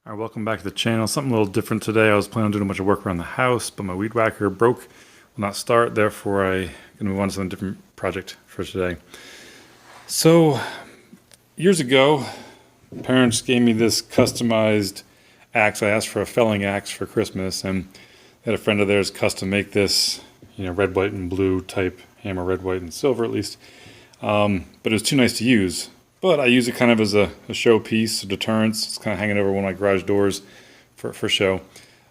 Alright, welcome back to the channel. Something a little different today. I was planning on doing a bunch of work around the house, but my weed whacker broke, will not start, therefore I'm going to move on to some different project for today. So, years ago, parents gave me this customized axe. I asked for a felling axe for Christmas, and they had a friend of theirs custom make this, red, white, and blue type hammer, red, white, and silver at least. But it was too nice to use. But I use it kind of as a show piece, a deterrence. It's kind of hanging over one of my garage doors for show.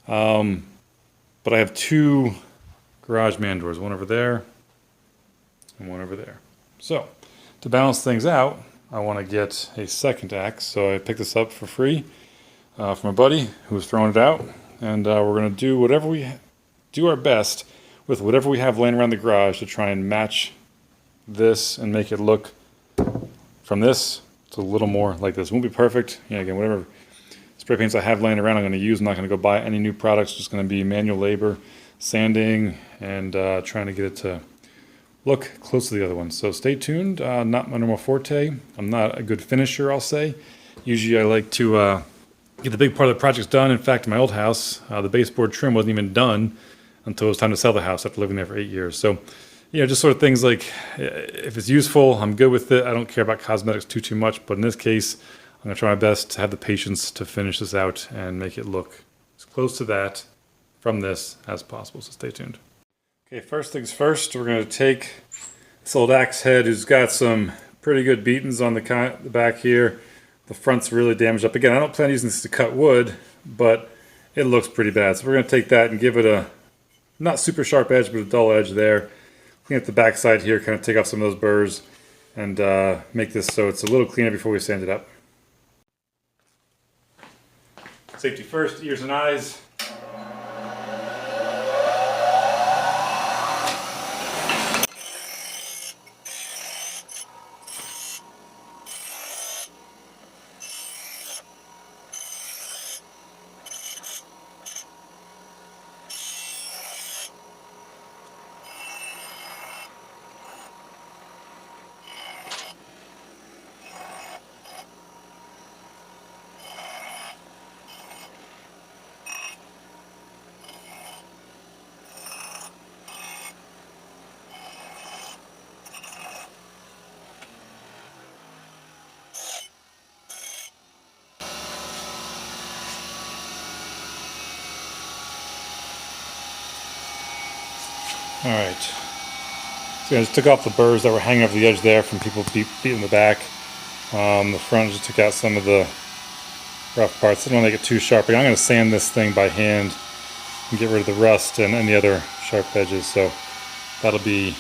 But I have two garage man doors, one over there and one over there. So to balance things out, I want to get a second axe. So I picked this up for free from a buddy who was throwing it out. And we're going to do our best with whatever we have laying around the garage to try and match this and make it look from this to a little more like this. It won't be perfect. Again, whatever spray paints I have laying around I'm going to use. I'm not going to go buy any new products. Just going to be manual labor, sanding, and trying to get it to look close to the other one. So stay tuned. Not my normal forte. I'm not a good finisher, I'll say. Usually I like to get the big part of the projects done. In fact, in my old house, the baseboard trim wasn't even done until it was time to sell the house after living there for 8 years. So just sort of things like, if it's useful, I'm good with it. I don't care about cosmetics too much, but in this case, I'm going to try my best to have the patience to finish this out and make it look as close to that from this as possible, so stay tuned. Okay, first things first, we're going to take this old axe head who's got some pretty good beatings on the back here. The front's really damaged up. Again, I don't plan on using this to cut wood, but it looks pretty bad. So we're going to take that and give it a not super sharp edge, but a dull edge there. Clean up the back side here, kind of take off some of those burrs, and make this so it's a little cleaner before we sand it up. Safety first, ears and eyes. Alright, so I just took off the burrs that were hanging over the edge there from people beating the back. The front just took out some of the rough parts. I don't want to make it too sharp. I'm going to sand this thing by hand and get rid of the rust and any other sharp edges, so that'll be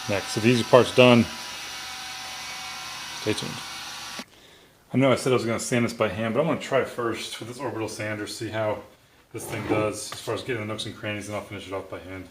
next. So the easy part's done. Stay tuned. I know I said I was going to sand this by hand, but I'm going to try first with this orbital sander, see how this thing does as far as getting the nooks and crannies, and I'll finish it off by hand.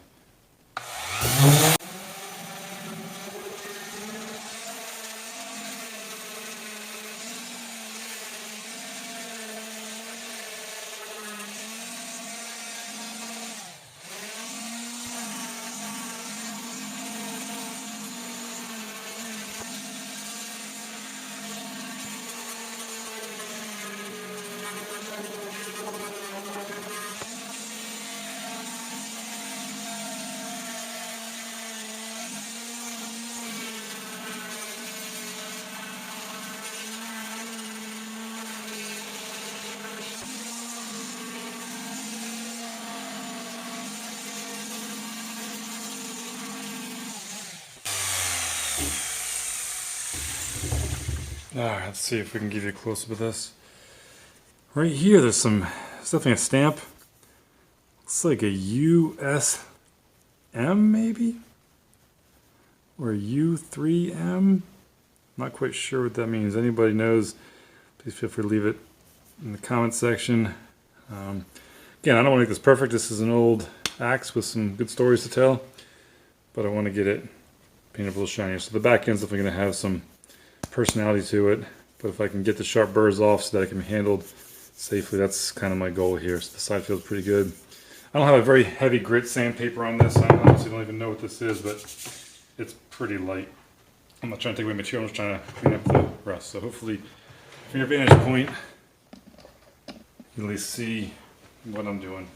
Alright, let's see if we can give you a close-up of this. Right here, there's definitely a stamp. Looks like a USM maybe? Or U3M? Not quite sure what that means. Anybody knows, please feel free to leave it in the comment section. Again, I don't want to make this perfect. This is an old axe with some good stories to tell, but I want to get it painted a little shinier. So the back end's definitely going to have some personality to it, but if I can get the sharp burrs off so that it can be handled safely, that's kind of my goal here. So the side feels pretty good. I don't have a very heavy grit sandpaper on this. I honestly don't even know what this is, but it's pretty light. I'm not trying to take away material, I'm just trying to clean up the rust. So hopefully from your vantage point, you you at least see what I'm doing.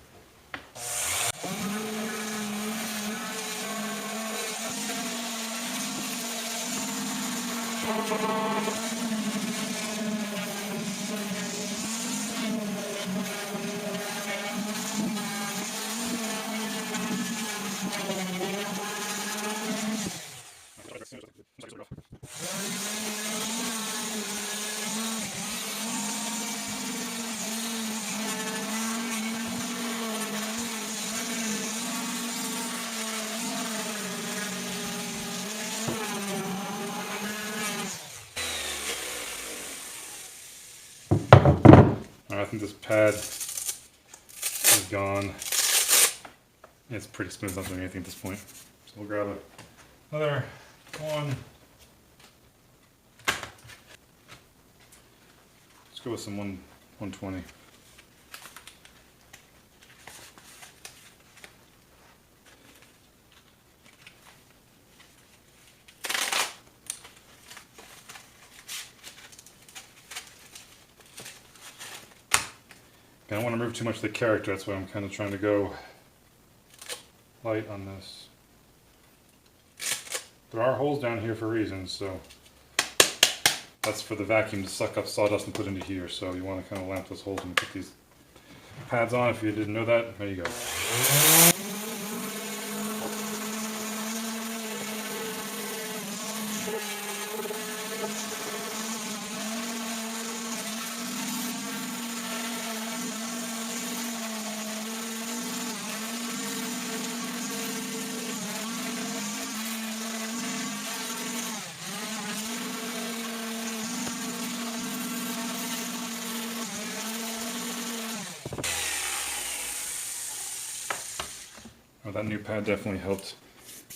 I think this pad is gone. It's pretty smooth, not doing anything at this point. So we'll grab another one. Let's go with some 120. I don't want to remove too much of the character, that's why I'm kind of trying to go light on this. There are holes down here for reasons, so that's for the vacuum to suck up sawdust and put into here, so you want to kind of lamp those holes and put these pads on. If you didn't know that, there you go. Oh, that new pad definitely helped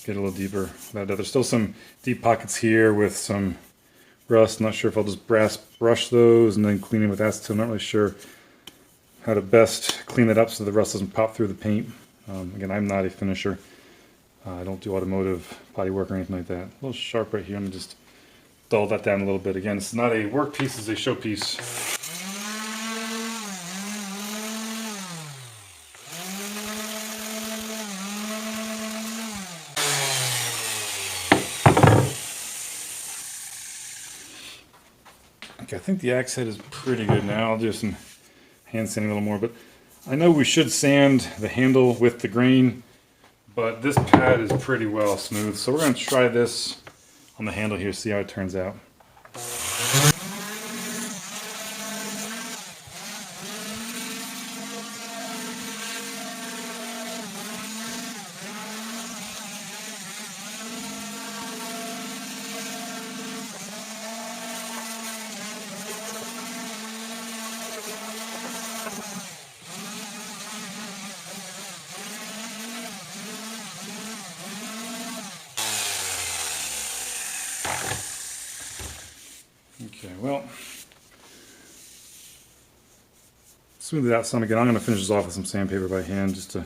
get a little deeper. There's still some deep pockets here with some rust. Not sure if I'll just brass brush those and then clean them with acetone. I'm not really sure how to best clean that up so the rust doesn't pop through the paint. Again, I'm not a finisher. I don't do automotive body work or anything like that. A little sharp right here. I'm going to just dull that down a little bit. Again, it's not a work piece, it's a show piece. Okay, I think the axe head is pretty good now. I'll do some hand sanding a little more, but I know we should sand the handle with the grain, but this pad is pretty well smooth. So we're going to try this on the handle here, see how it turns out. Okay, well, smooth it out some again. I'm going to finish this off with some sandpaper by hand just to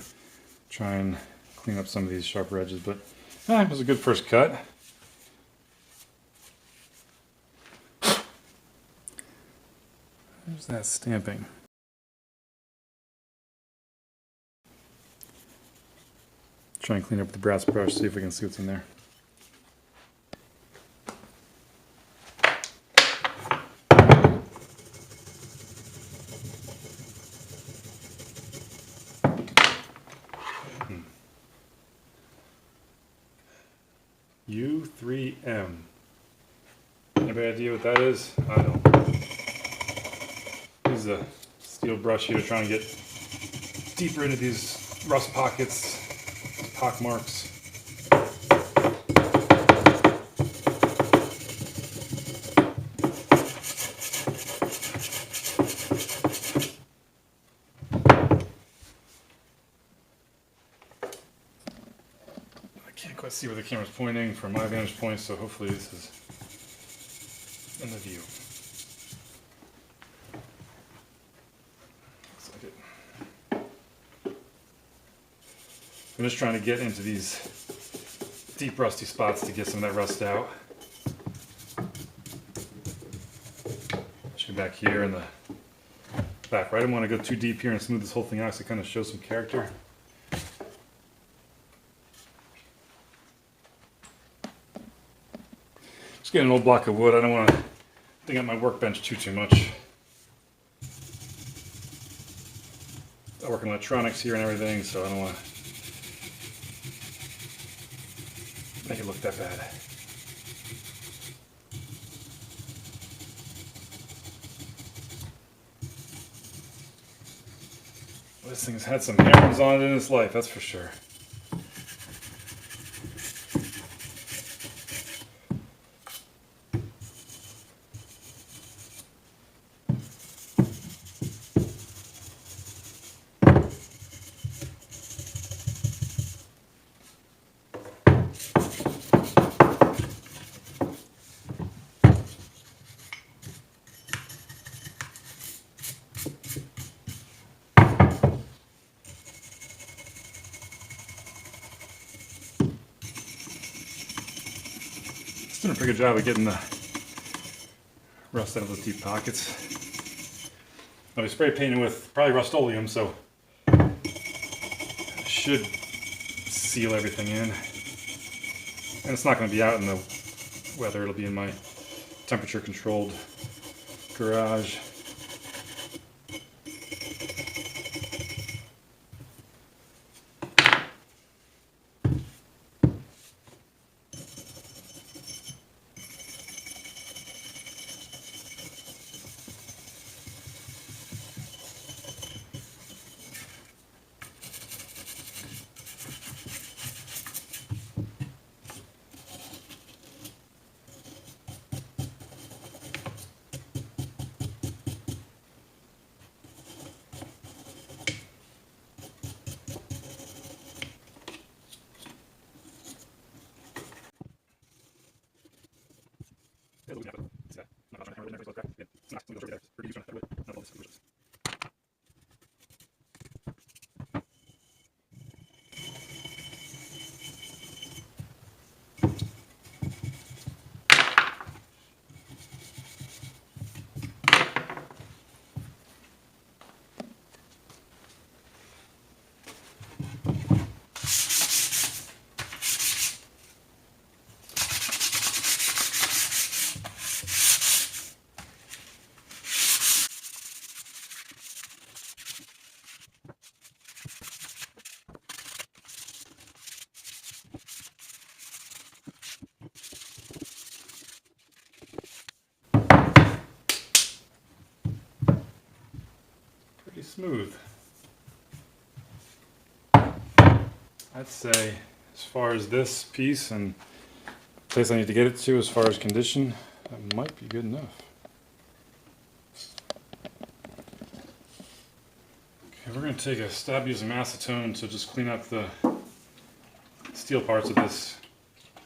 try and clean up some of these sharper edges, but it was a good first cut. There's that stamping. Try and clean up with the brass brush, see if we can see what's in there. U3M. Anybody idea what that is? I don't. Use a steel brush here to try and get deeper into these rust pockets, pock marks. Can't quite see where the camera's pointing from my vantage point, so hopefully this is in the view. Looks like it. I'm just trying to get into these deep rusty spots to get some of that rust out. Should be back here in the back, right? I don't want to go too deep here and smooth this whole thing out so it kind of shows some character. Just getting an old block of wood. I don't want to dig up my workbench too much. I work in electronics here and everything, so I don't want to make it look that bad. This thing's had some hammers on it in its life, that's for sure. Doing a pretty good job of getting the rust out of those deep pockets. I'll be spray painting with probably Rust-Oleum, so it should seal everything in. And it's not going to be out in the weather, it'll be in my temperature controlled garage. Pretty smooth. I'd say as far as this piece and the place I need to get it to as far as condition, that might be good enough. Okay, we're going to take a stab using acetone to just clean up the steel parts of this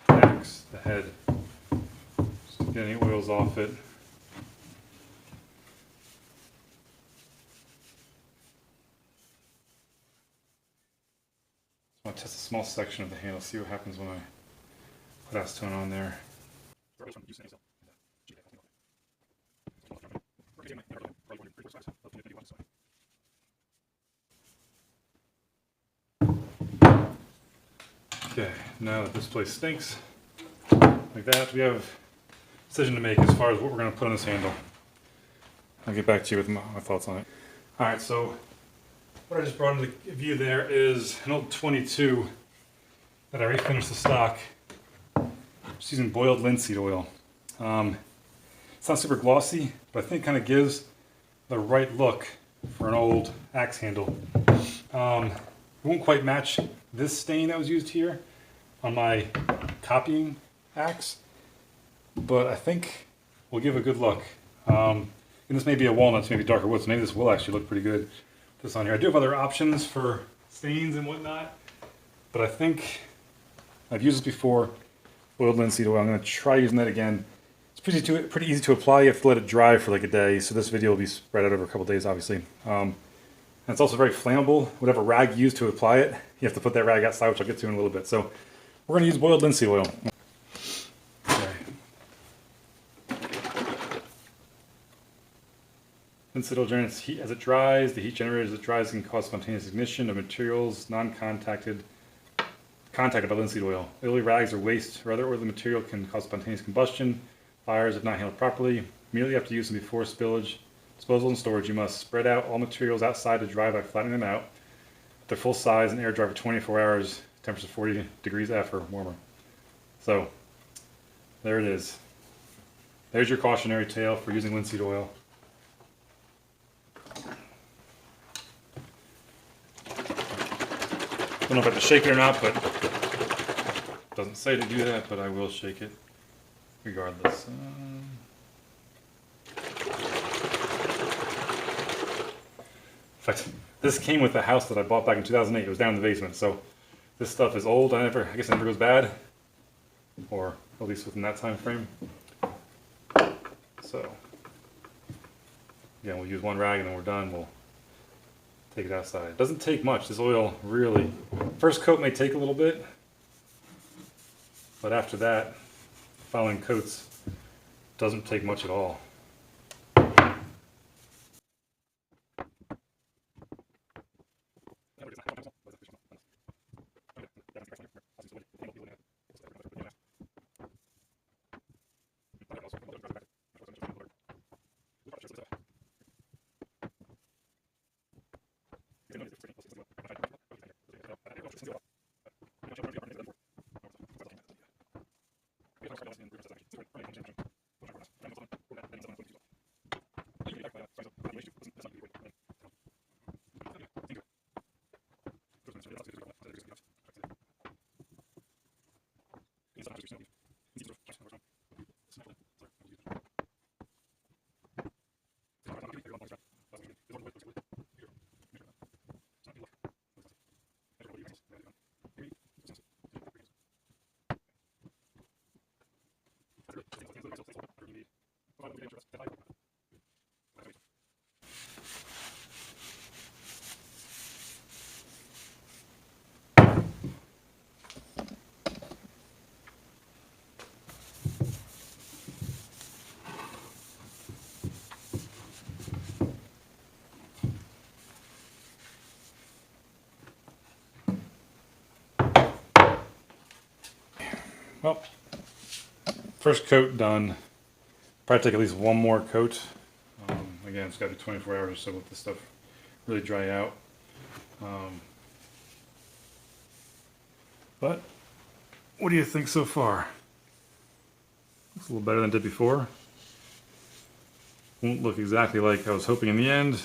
axe, the head. Just to get any oils off it. I want to test a small section of the handle, see what happens when I put acetone on there. Okay, now that this place stinks, like that, we have a decision to make as far as what we're going to put on this handle. I'll get back to you with my thoughts on it. Alright, so what I just brought into view there is an old 22 that I refinished the stock. Just using boiled linseed oil. It's not super glossy, but I think it kind of gives the right look for an old axe handle. It won't quite match this stain that was used here on my copying axe, but I think will give a good look. And this may be a walnut, maybe darker wood, so maybe this will actually look pretty good. This on here. I do have other options for stains and whatnot, but I think I've used this before. Boiled linseed oil. I'm going to try using that again. It's pretty easy to apply. You have to let it dry for like a day, so this video will be spread out over a couple days, obviously. And it's also very flammable. Whatever rag you use to apply it, you have to put that rag outside, which I'll get to in a little bit. So we're going to use boiled linseed oil. Okay. Linseed oil generates heat as it dries. The heat generated as it dries can cause spontaneous ignition of materials contacted by linseed oil. Oily rags or waste or other oily material can cause spontaneous combustion. Fires if not handled properly. Immediately after use and before spillage, disposal, and storage, you must spread out all materials outside to dry by flattening them out. They're full size and air dry for 24 hours, temperature 40 degrees F or warmer. So, there it is. There's your cautionary tale for using linseed oil. Don't know if I have to shake it or not, but it doesn't say to do that, but I will shake it regardless. In fact, this came with the house that I bought back in 2008. It was down in the basement, so this stuff is old. I guess it never goes bad, or at least within that time frame. So, again, we'll use one rag and then we're done. We'll take it outside. It doesn't take much. This oil really, first coat may take a little bit, but after that, following coats doesn't take much at all. Well, first coat done. Probably take at least one more coat. Again, it's got to be 24 hours or so with this stuff really dry out. But what do you think so far? Looks a little better than it did before. Won't look exactly like I was hoping in the end.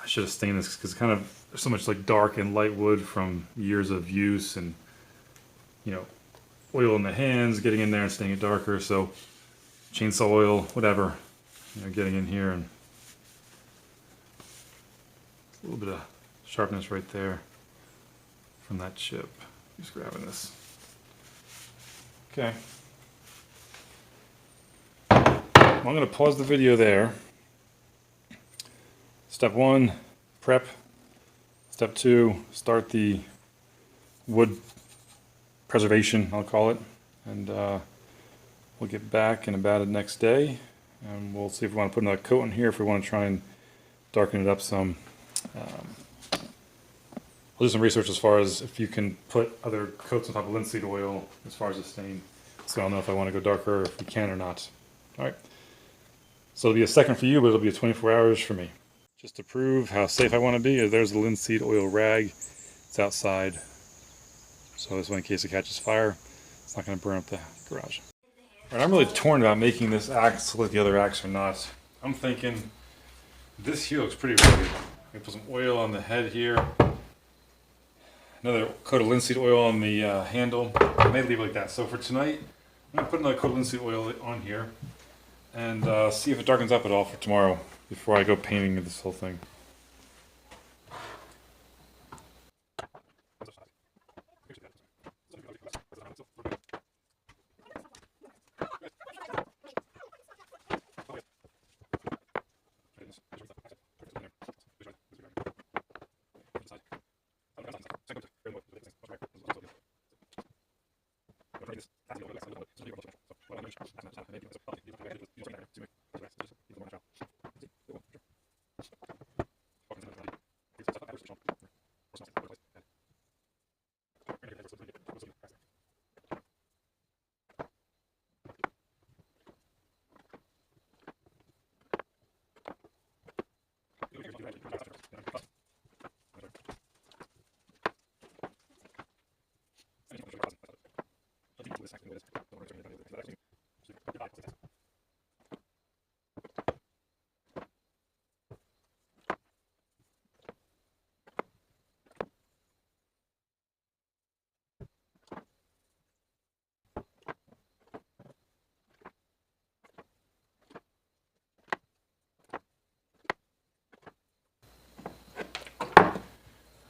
I should have stained this because kind of there's so much like dark and light wood from years of use and, you know, oil in the hands, getting in there and staying it darker. So chainsaw oil, whatever, you know, getting in here, and a little bit of sharpness right there from that chip. Just grabbing this. Okay. Well, I'm going to pause the video there. Step 1, prep. Step 2, start the wood preservation, I'll call it, and we'll get back in about the next day, and we'll see if we want to put another coat on here, if we want to try and darken it up some. I'll do some research as far as if you can put other coats on top of linseed oil as far as the stain, so I'll know if I want to go darker, if we can or not. Alright, so it'll be a second for you, but it'll be a 24 hours for me. Just to prove how safe I want to be, there's the linseed oil rag. It's outside. So this one, in case it catches fire, it's not going to burn up the garage. All right, I'm really torn about making this axe like the other axe or not. I'm thinking this here looks pretty rugged. I'm going to put some oil on the head here. Another coat of linseed oil on the handle. I may leave it like that. So for tonight, I'm going to put another coat of linseed oil on here and see if it darkens up at all for tomorrow before I go painting this whole thing.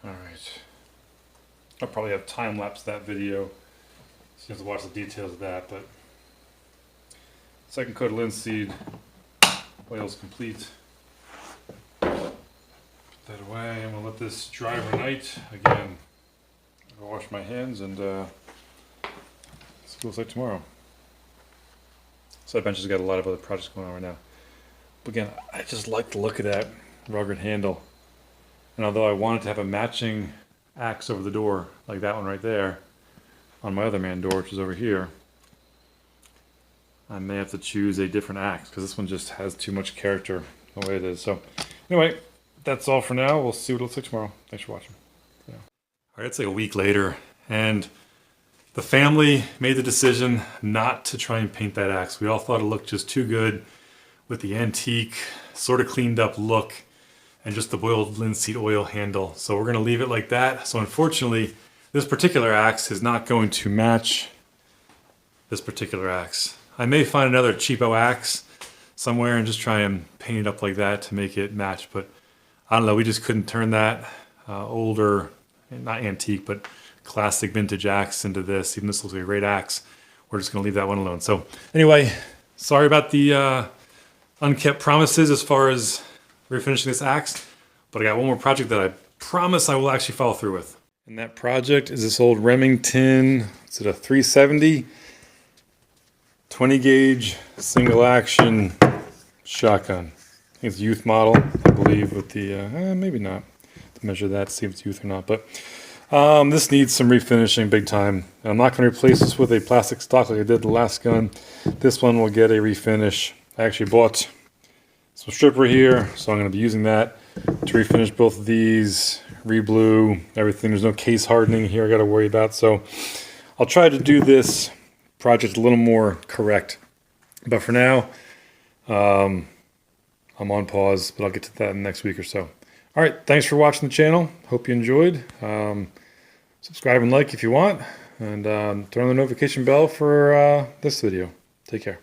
All right. I'll probably have time lapse that video, so you have to watch the details of that. But second coat of linseed oil is complete. Put that away. I'm gonna let this dry overnight. Again, I'll wash my hands and see what it looks like tomorrow. Side bench has got a lot of other projects going on right now. But again, I just like the look of that rugged handle. And although I wanted to have a matching axe over the door, like that one right there, on my other man door, which is over here, I may have to choose a different axe because this one just has too much character the way it is. So anyway, that's all for now. We'll see what it looks like tomorrow. Thanks for watching. Yeah. All right, it's like a week later, and the family made the decision not to try and paint that axe. We all thought it looked just too good with the antique, sort of cleaned up look and just the boiled linseed oil handle. So we're gonna leave it like that. So unfortunately, this particular axe is not going to match this particular axe. I may find another cheapo axe somewhere and just try and paint it up like that to make it match, but I don't know, we just couldn't turn that older, not antique, but classic vintage axe into this. Even this looks like a great axe. We're just gonna leave that one alone. So anyway, sorry about the unkept promises as far as refinishing this axe, but I got one more project that I promise I will actually follow through with. And that project is this old Remington, is it a 370? 20 gauge single action shotgun. I think it's youth model, I believe, with the, maybe not, to measure that, see if it's youth or not, but this needs some refinishing big time. And I'm not going to replace this with a plastic stock like I did the last gun. This one will get a refinish. I actually bought some stripper here, so I'm going to be using that to refinish both of these, re-blue, everything. There's no case hardening here I got to worry about, so I'll try to do this project a little more correct. But for now, I'm on pause, but I'll get to that in the next week or so. All right, thanks for watching the channel. Hope you enjoyed. Subscribe and like if you want, and turn on the notification bell for this video. Take care.